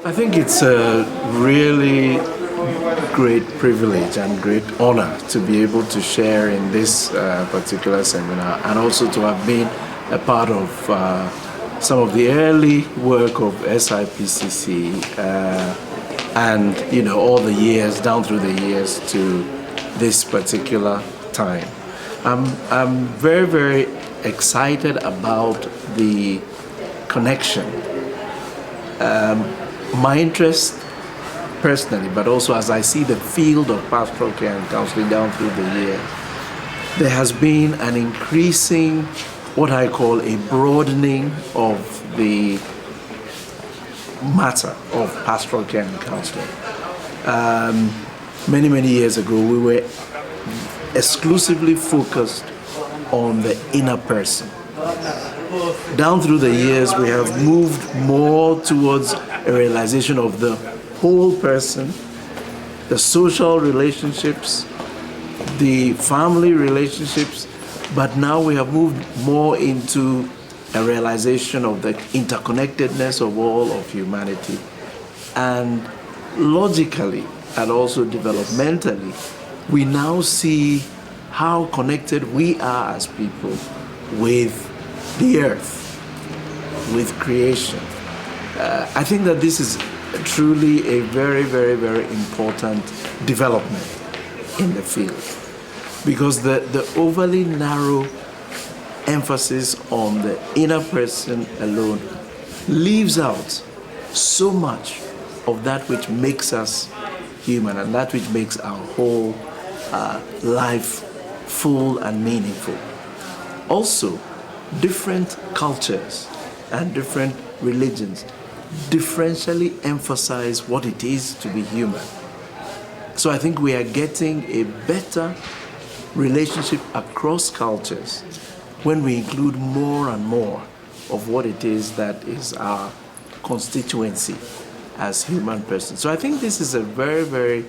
I think it's a really great privilege and great honor to be able to share in this particular seminar, and also to have been a part of some of the early work of SIPCC and all the years down through the years to this particular time. I'm very, very excited about the connection. My interest personally, but also as I see the field of pastoral care and counseling down through the years, there has been an increasing, what I call a broadening of the matter of pastoral care and counseling. Many, many years ago, we were exclusively focused on the inner person. Down through the years, we have moved more towards a realization of the whole person, the social relationships, the family relationships, but now we have moved more into a realization of the interconnectedness of all of humanity. And logically and also developmentally, we now see how connected we are as people with the earth, with creation. I think that this is truly a very, very, very important development in the field, because the overly narrow emphasis on the inner person alone leaves out so much of that which makes us human and that which makes our whole life full and meaningful. Also, different cultures and different religions differentially emphasize what it is to be human. So I think we are getting a better relationship across cultures when we include more and more of what it is that is our constituency as human persons. So I think this is a very, very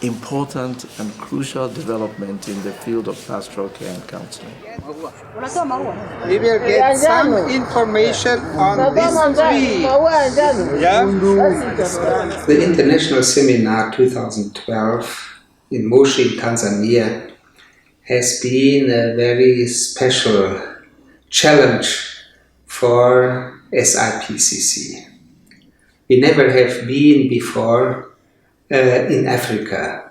important and crucial development in the field of pastoral care and counseling. We will get some information on this tree. Yeah? The International Seminar 2012 in Moshi, Tanzania has been a very special challenge for SIPCC. We never have been before in Africa.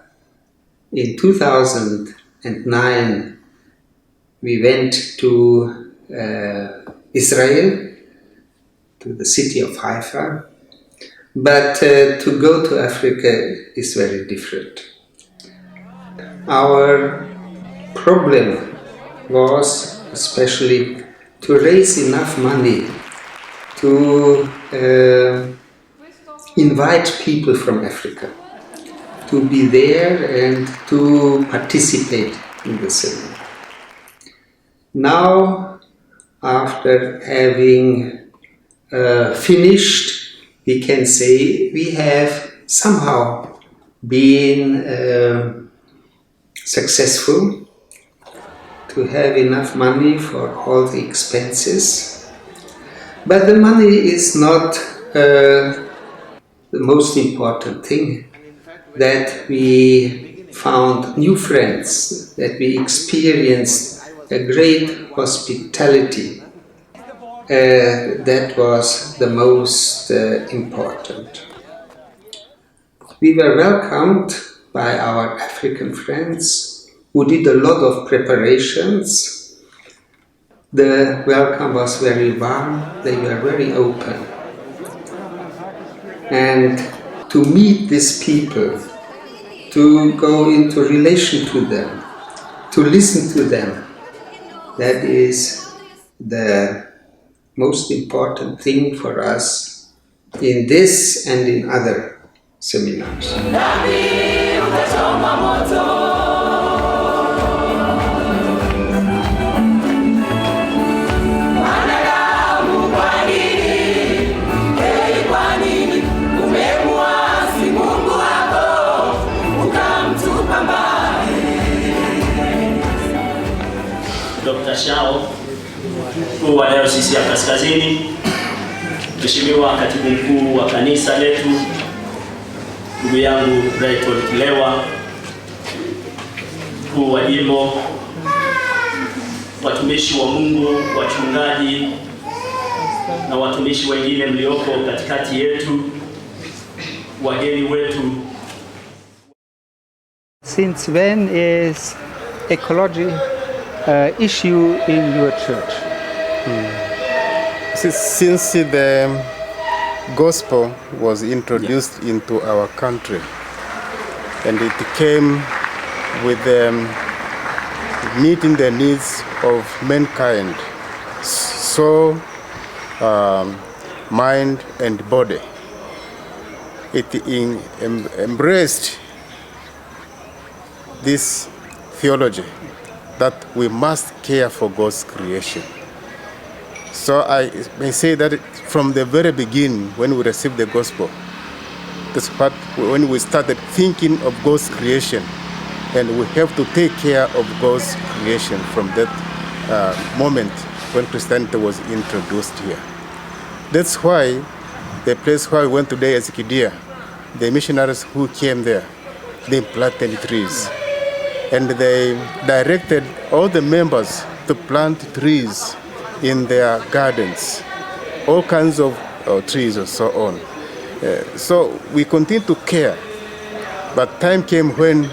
In 2009, we went to Israel, to the city of Haifa, but to go to Africa is very different. Our problem was especially to raise enough money to invite people from Africa to be there and to participate in the seminar. Now, after having finished, we can say we have somehow been successful to have enough money for all the expenses. But the money is not the most important thing. That we found new friends, that we experienced a great hospitality. That was the most important. We were welcomed by our African friends who did a lot of preparations. The welcome was very warm, they were very open. And to meet these people, to go into relation to them, to listen to them, that is the most important thing for us in this and in other seminars. mkuu wa Dayosisi ya Kaskazini, Mheshimiwa Katibu Mkuu wa kanisa letu, ndugu yangu Brighton Kilewa, mkuu wa jimbo, watumishi wa Mungu, wachungaji na watumishi wengine mlioko katikati yetu, wageni wetu. Since when is ecology issue in your church? Since the gospel was introduced into our country, and it came with meeting the needs of mankind, soul, mind and body. It embraced this theology that we must care for God's creation. So I may say that from the very beginning, when we received the gospel, that's when we started thinking of God's creation, and we have to take care of God's creation from that moment when Christianity was introduced here. That's why the place where we went today as Kidia, the missionaries who came there, they planted trees. And they directed all the members to plant trees in their gardens, all kinds of trees and so on. So we continue to care, but time came when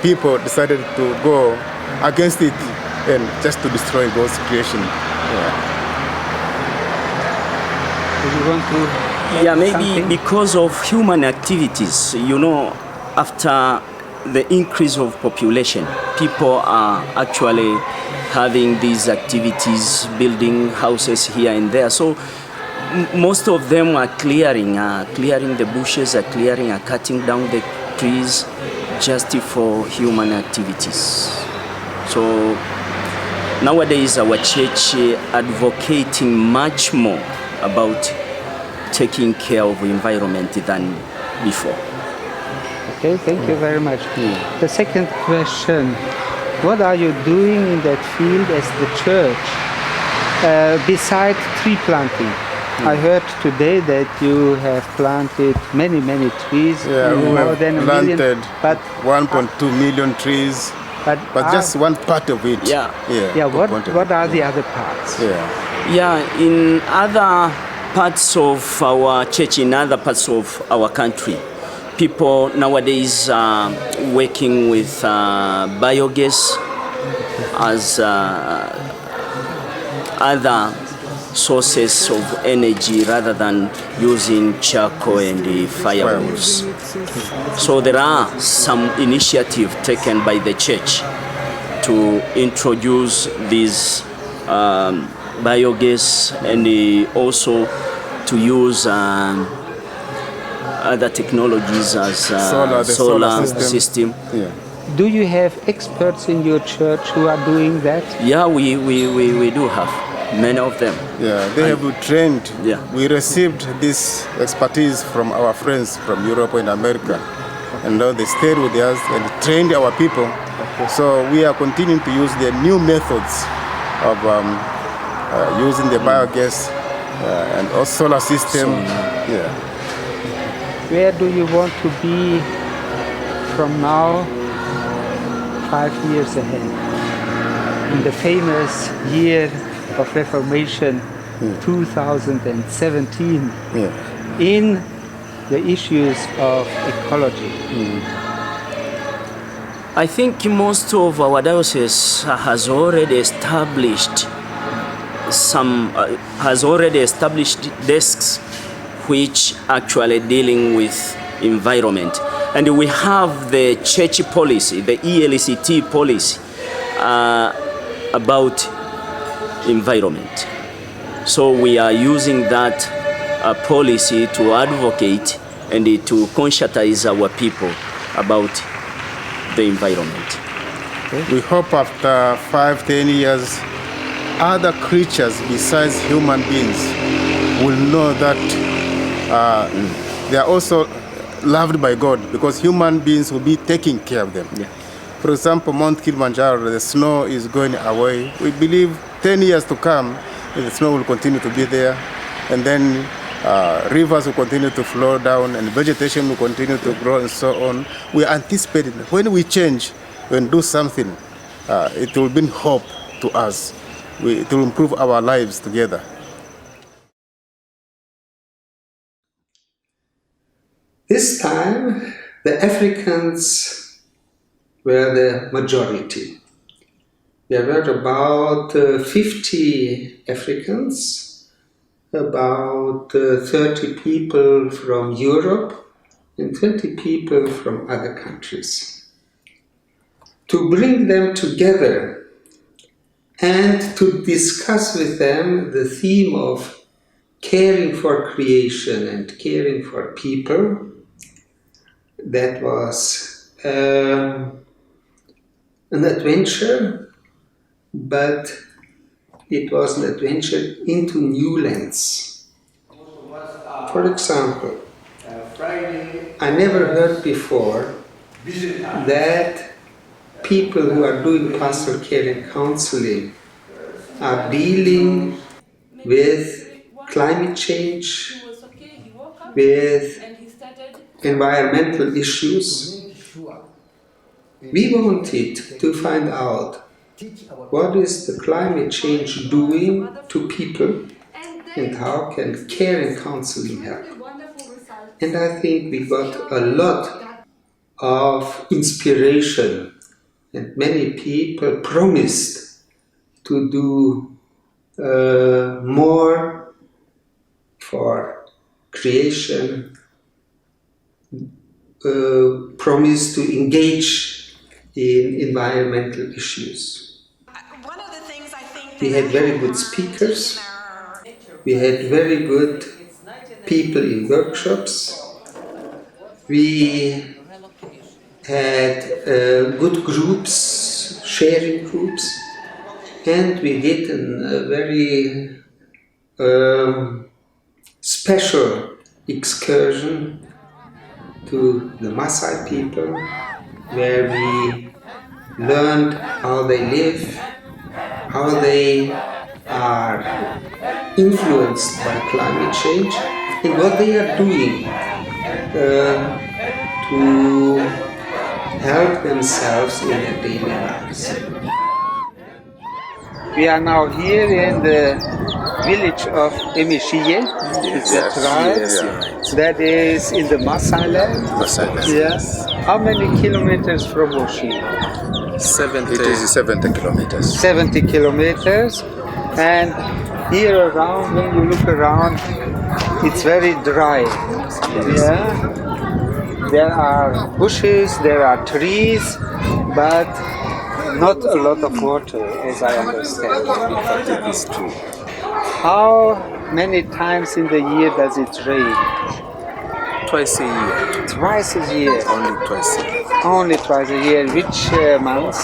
people decided to go against it and just to destroy God's creation. Do you want to Maybe something? because of human activities, after the increase of population, people are actually having these activities, building houses here and there. So most of them are clearing the bushes, are cutting down the trees just for human activities. So nowadays our church advocating much more about taking care of the environment than before. Okay, thank you very much. The second question, what are you doing in that field as the church besides tree planting? I heard today that you have planted many trees, Yeah, we more have than a planted million, but 1.2 million trees, but just one part of it. What are the other parts? In other parts of our church, in other parts of our country, people nowadays are working with biogas as other sources of energy rather than using charcoal and firewood. So there are some initiatives taken by the church to introduce these biogas and also to use other technologies as solar system. Do you have experts in your church who are doing that? Yeah, we do have many of them. They have trained. We received this expertise from our friends from Europe and America, and now they stayed with us and trained our people. So we are continuing to use the new methods of using the biogas and also solar system. Where do you want to be from now 5 years ahead? In the famous year of Reformation, 2017, in the issues of ecology. I think most of our diocese has already established desks which actually dealing with environment. And we have the church policy, the ELCT policy about environment. So we are using that policy to advocate and to conscientize our people about the environment. We hope after 5-10 years, other creatures besides human beings will know that they are also loved by God, because human beings will be taking care of them. For example, Mount Kilimanjaro, the snow is going away. We believe 10 years to come, the snow will continue to be there, and then rivers will continue to flow down, and vegetation will continue to grow, and so on. We anticipate it. When we change, when do something, it will bring hope to us. It will improve our lives together. This time, the Africans were the majority. There were about 50 Africans, about 30 people from Europe, and 20 people from other countries. To bring them together and to discuss with them the theme of caring for creation and caring for people, that was an adventure, but it was an adventure into new lands. For example, I never heard before that people who are doing pastoral care and counseling are dealing with climate change, with environmental issues. We wanted to find out what is the climate change doing to people and how can care and counseling help. And I think we got a lot of inspiration, and many people promised to do more for creation, promised to engage in environmental issues. We had very good speakers, we had very good people in workshops, we had good groups, sharing groups, and we did a very special excursion to the Maasai people, where we learned how they live, how they are influenced by climate change, and what they are doing to help themselves in their daily lives. We are now here in the village of Emishiye. Is that right? That is in the Maasai land. Yes. How many kilometers from Moshi? 70. It is 70 kilometers. 70 kilometers. And here around, when you look around, it's very dry. Yeah. There are bushes, there are trees, but not a lot of water, as I understand. It is true. How many times in the year does it rain? Twice a year. Twice a year. Only twice a year. Only twice a year. Which months?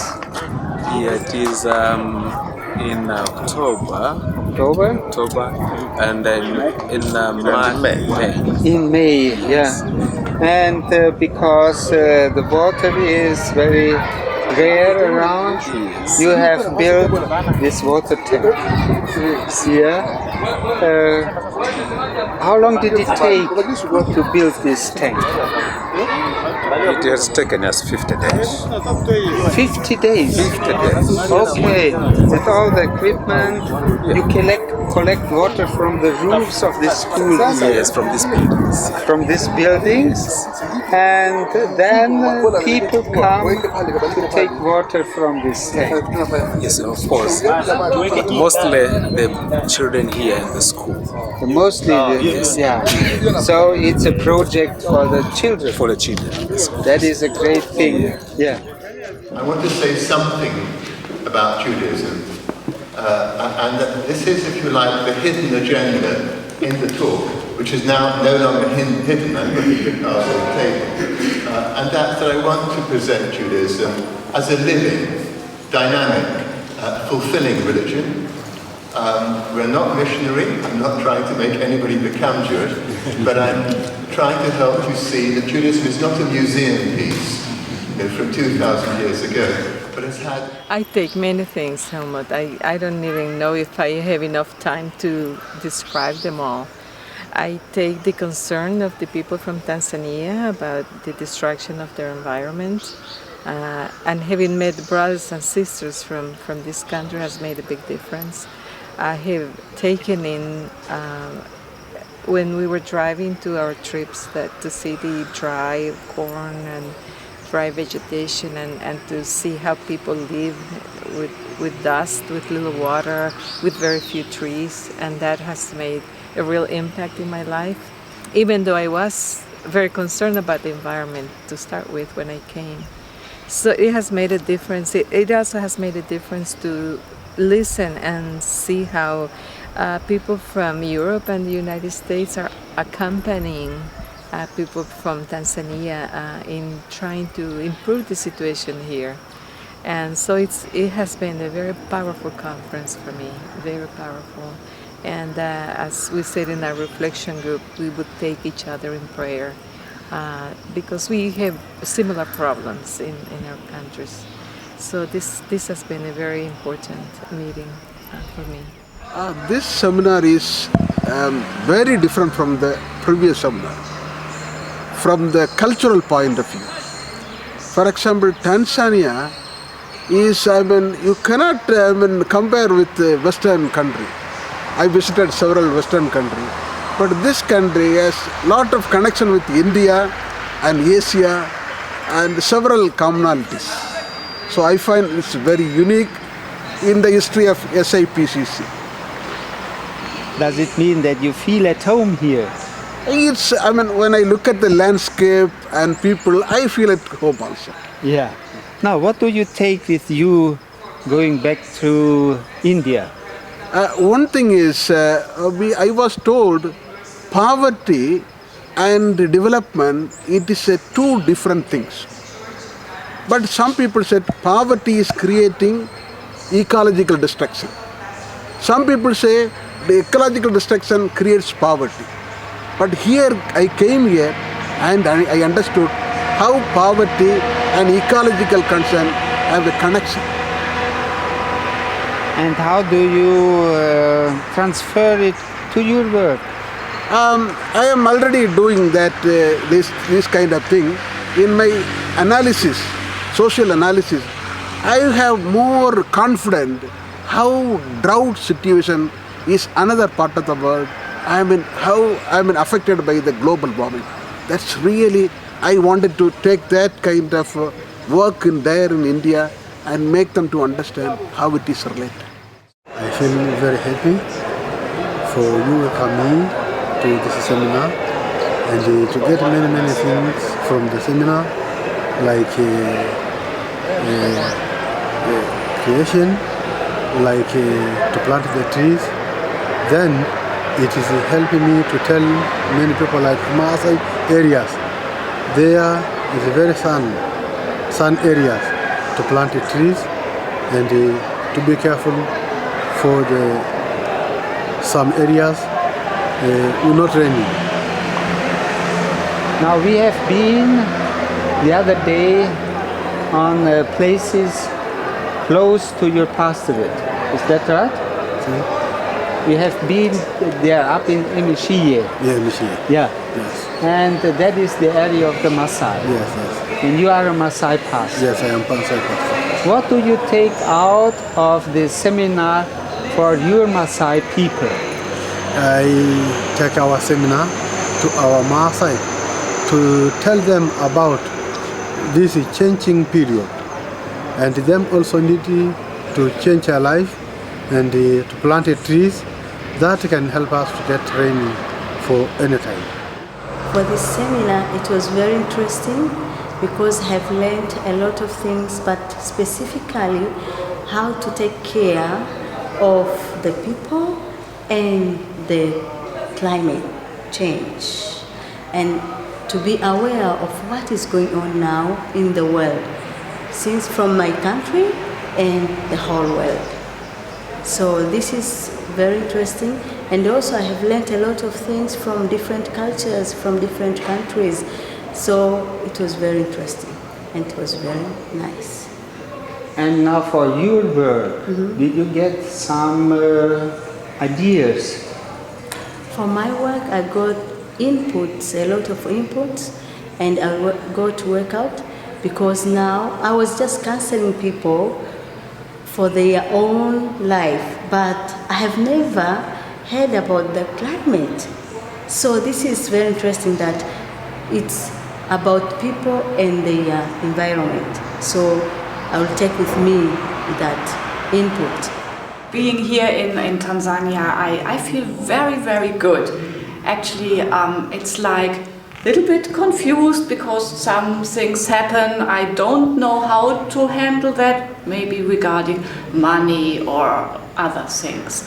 Yeah, it is in October. October? And then in May. In May, yeah. And because the water is very rare around, you have built this water tank. Yeah. How long did it take to build this tank? It has taken us 50 days. 50 days? 50 days. Okay. With all the equipment, you collect water from the roofs of the schools. Yes, from these buildings. From these buildings, and then people come to take water from this tank. Yes, of course. But mostly the children here in the school. Mostly, yeah. So it's a project for the children. For the children. That is a great thing. Yeah. I want to say something about Judaism. And this is, if you like, the hidden agenda in the talk, which is now no longer hidden, I'm looking at cards on the table. And that's that I want to present Judaism as a living, dynamic, fulfilling religion. We're not missionary, I'm not trying to make anybody become Jewish, but I'm trying to help you see that Judaism is not a museum piece from 2,000 years ago. but has had... I take many things home, but I don't even know if I have enough time to describe them all. I take the concern of the people from Tanzania about the destruction of their environment, and having met brothers and sisters from this country has made a big difference. I have taken in, when we were driving to our trips, that to see the dry corn and dry vegetation, and to see how people live with dust, with little water, with very few trees, and that has made a real impact in my life, even though I was very concerned about the environment to start with when I came. So it has made a difference. It also has made a difference to listen and see how people from Europe and the United States are accompanying people from Tanzania in trying to improve the situation here. And so it has been a very powerful conference for me, very powerful. And as we said in our reflection group, we would take each other in prayer because we have similar problems in our countries. So this has been a very important meeting for me. This seminar is very different from the previous seminar, from the cultural point of view. For example, Tanzania is, you cannot compare with the Western country. I visited several Western countries, but this country has a lot of connection with India and Asia and several commonalities. So I find it's very unique in the history of SIPCC. Does it mean that you feel at home here? It's, when I look at the landscape and people, I feel at home also. Yeah. Now, what do you take with you going back to India? One thing is, I was told poverty and development, it is two different things. But some people said poverty is creating ecological destruction. Some people say the ecological destruction creates poverty. But here, I came here and I understood how poverty and ecological concern have a connection. And how do you transfer it to your work? I am already doing that, this kind of thing. In my analysis, social analysis, I have more confident how drought situation is another part of the world. How affected by the global warming. That's really, I wanted to take that kind of work there in India and make them to understand how it is related. I feel very happy for you coming to this seminar and to get many things from the seminar, like creation, like to plant the trees. Then it is helping me to tell many people like Maasai areas. There is very sun areas to plant the trees and to be careful for some areas will not raining. Now we have been the other day on places close to your pastorate. Is that right? See? We have been there up in Moshi. Yeah, Moshi. Yeah. Yes. And that is the area of the Maasai. Yes. And you are a Maasai pastor. Yes, I am Maasai pastor. What do you take out of the seminar for your Maasai people? I take our seminar to our Maasai to tell them about this changing period, and them also need to change their life and to plant trees that can help us to get rain for any time. For this seminar, it was very interesting because I have learned a lot of things, but specifically how to take care of the people and the climate change, and to be aware of what is going on now in the world, since from my country and the whole world. So this is very interesting, and also I have learned a lot of things from different cultures, from different countries. So it was very interesting and it was very nice. And now for your work, did you get some ideas? For my work, I got inputs, a lot of inputs, and I got to work out because now I was just counseling people for their own life, but I have never heard about the climate. So this is very interesting that it's about people and their environment. So I will take with me that input. Being here in Tanzania, I feel very, very good. Actually, it's like a little bit confused because some things happen. I don't know how to handle that, maybe regarding money or other things.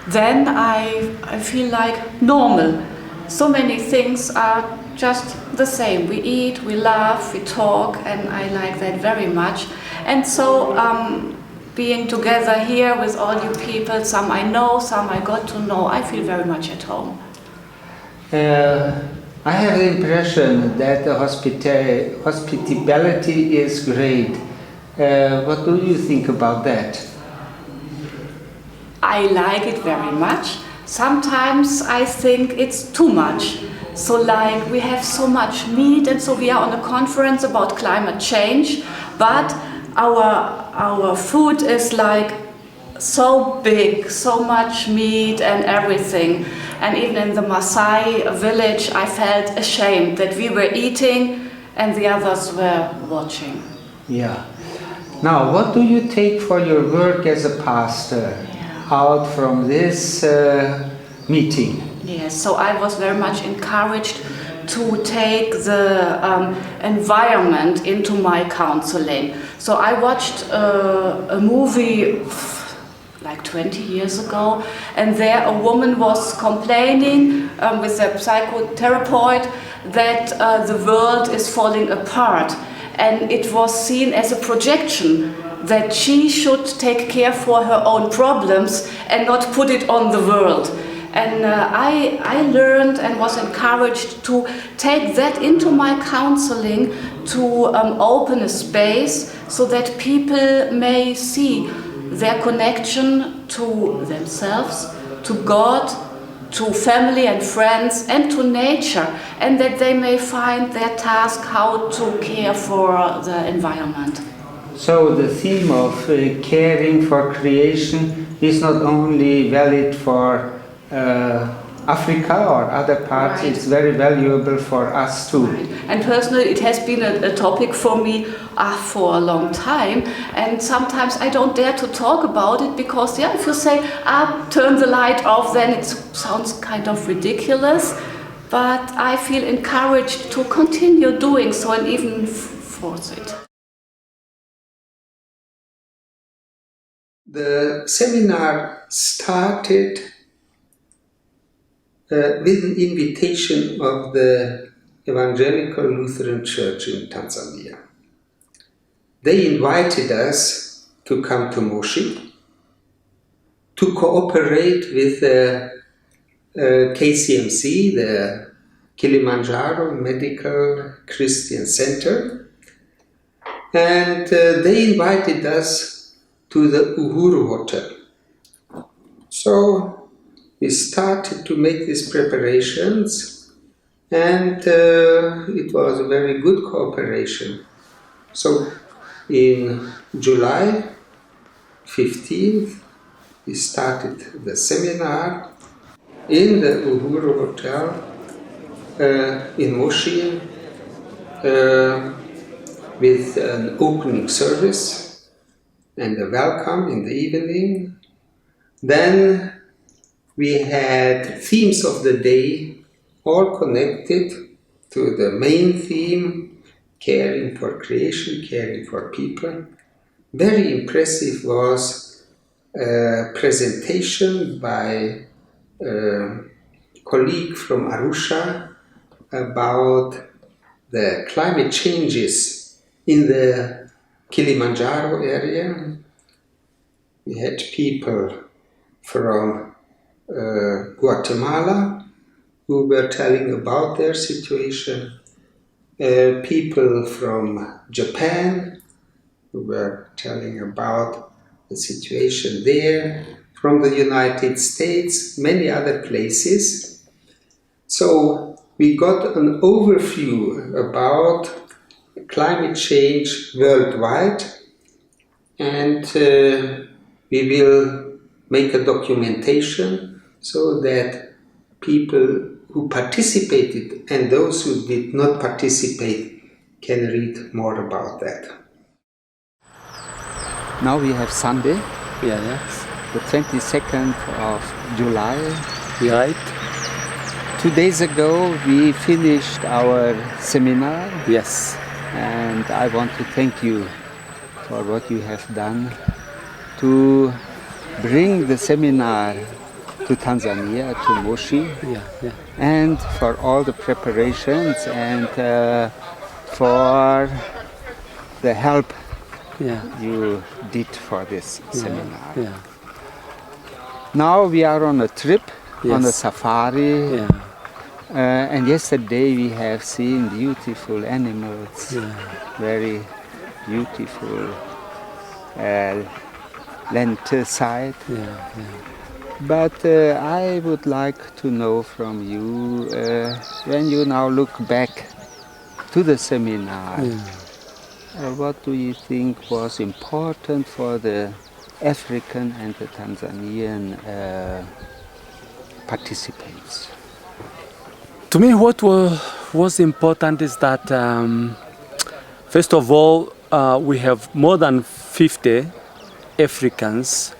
Then I feel like normal. So many things are just the same. We eat, we laugh, we talk, and I like that very much. And so being together here with all you people, some I know, some I got to know, I feel very much at home. I have the impression that the hospitality is great. What do you think about that? I like it very much. Sometimes I think it's too much. So like we have so much meat, and so we are on a conference about climate change, but our food is like so big, so much meat and everything. And even in the Maasai village, I felt ashamed that we were eating and the others were watching. Yeah. Now, what do you take for your work as a pastor out from this meeting? Yes, so I was very much encouraged to take the environment into my counseling. So I watched a movie like 20 years ago, and there a woman was complaining with a psychotherapist that the world is falling apart, and it was seen as a projection that she should take care for her own problems and not put it on the world. And I learned and was encouraged to take that into my counseling, to open a space so that people may see their connection to themselves, to God, to family and friends, and to nature, and that they may find their task how to care for the environment. So the theme of caring for creation is not only valid for Africa or other parts, right. It's very valuable for us too. Right. And personally, it has been a topic for me for a long time, and sometimes I don't dare to talk about it because, if you say, turn the light off, then it sounds kind of ridiculous, but I feel encouraged to continue doing so and even force it. The seminar started with an invitation of the Evangelical Lutheran Church in Tanzania. They invited us to come to Moshi to cooperate with the KCMC, the Kilimanjaro Medical Christian Center, and they invited us to the Uhuru Hotel. So we started to make these preparations, and it was a very good cooperation. So in July 15th, we started the seminar in the Uhuru Hotel in Moshi with an opening service and a welcome in the evening. Then we had themes of the day, all connected to the main theme, caring for creation, caring for people. Very impressive was a presentation by a colleague from Arusha about the climate changes in the Kilimanjaro area. We had people from Guatemala who were telling about their situation, people from Japan, who were telling about the situation there, from the United States, many other places. So we got an overview about climate change worldwide, and we will make a documentation so that people who participated and those who did not participate can read more about that. Now we have Sunday, Yes. the 22nd of July. Right. 2 days ago we finished our seminar, Yes. and I want to thank you for what you have done to bring the seminar to Tanzania, to Moshi, and for all the preparations and for the help you did for this seminar. Now we are on a trip, on a safari, and yesterday we have seen beautiful animals, very beautiful landscape. But I would like to know from you, when you now look back to the seminar, what do you think was important for the African and the Tanzanian participants? To me, what was important is that, first of all, we have more than 50 Africans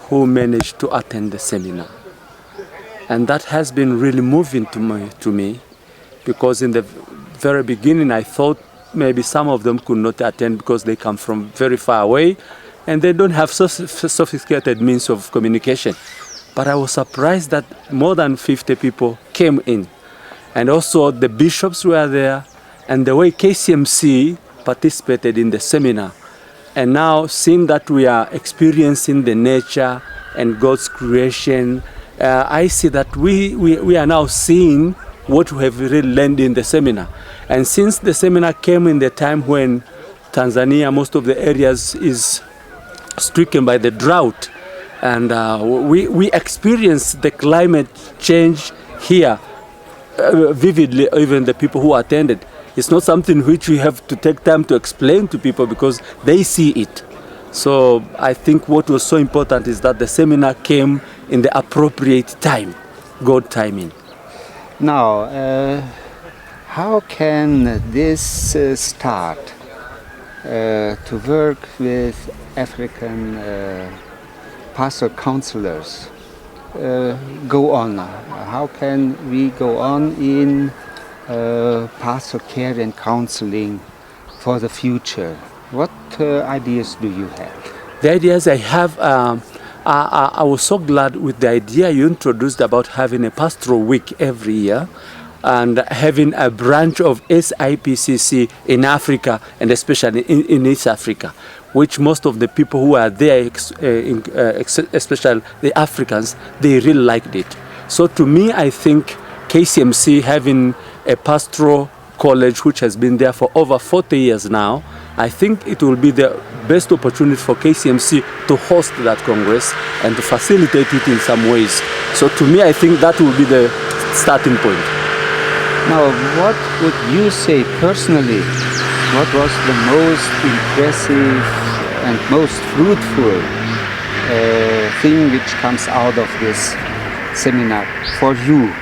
who managed to attend the seminar. And that has been really moving to me, because in the very beginning I thought maybe some of them could not attend because they come from very far away and they don't have sophisticated means of communication. But I was surprised that more than 50 people came in. And also the bishops were there, and the way KCMC participated in the seminar. And now, seeing that we are experiencing the nature and God's creation, I see that we are now seeing what we have really learned in the seminar. And since the seminar came in the time when Tanzania, most of the areas is stricken by the drought, and we experience the climate change here vividly, even the people who attended. It's not something which we have to take time to explain to people because they see it. So I think what was so important is that the seminar came in the appropriate time, God timing. Now, how can this start to work with African pastor counselors go on? How can we go on in pastor care and counseling for the future? What ideas do you have? The ideas I have, I was so glad with the idea you introduced about having a pastoral week every year and having a branch of sipcc in Africa, and especially in East Africa, which most of the people who are there, especially the Africans, they really liked it. So to me, I think KCMC having a pastoral college which has been there for over 40 years now, I think it will be the best opportunity for KCMC to host that Congress and to facilitate it in some ways. So to me, I think that will be the starting point. Now, what would you say personally? What was the most impressive and most fruitful thing which comes out of this seminar for you?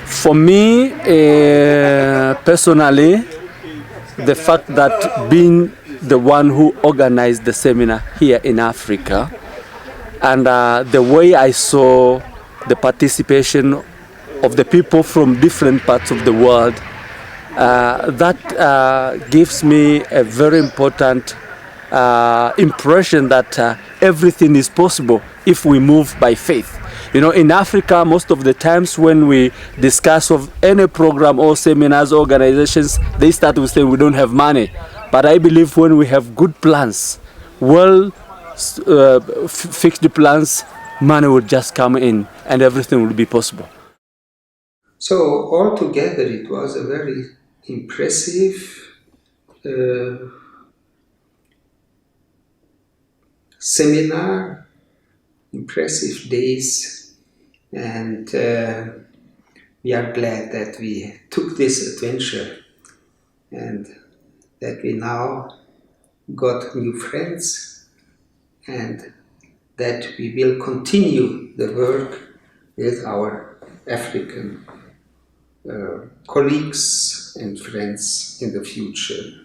For me, personally, the fact that being the one who organized the seminar here in Africa, and the way I saw the participation of the people from different parts of the world, that gives me a very important impression that everything is possible if we move by faith. You know, in Africa, most of the times when we discuss of any program or seminars, organizations, they start with saying we don't have money. But I believe when we have good plans, fixed plans, money will just come in and everything will be possible. So altogether, it was a very impressive seminar, impressive days, and we are glad that we took this adventure and that we now got new friends and that we will continue the work with our African colleagues and friends in the future.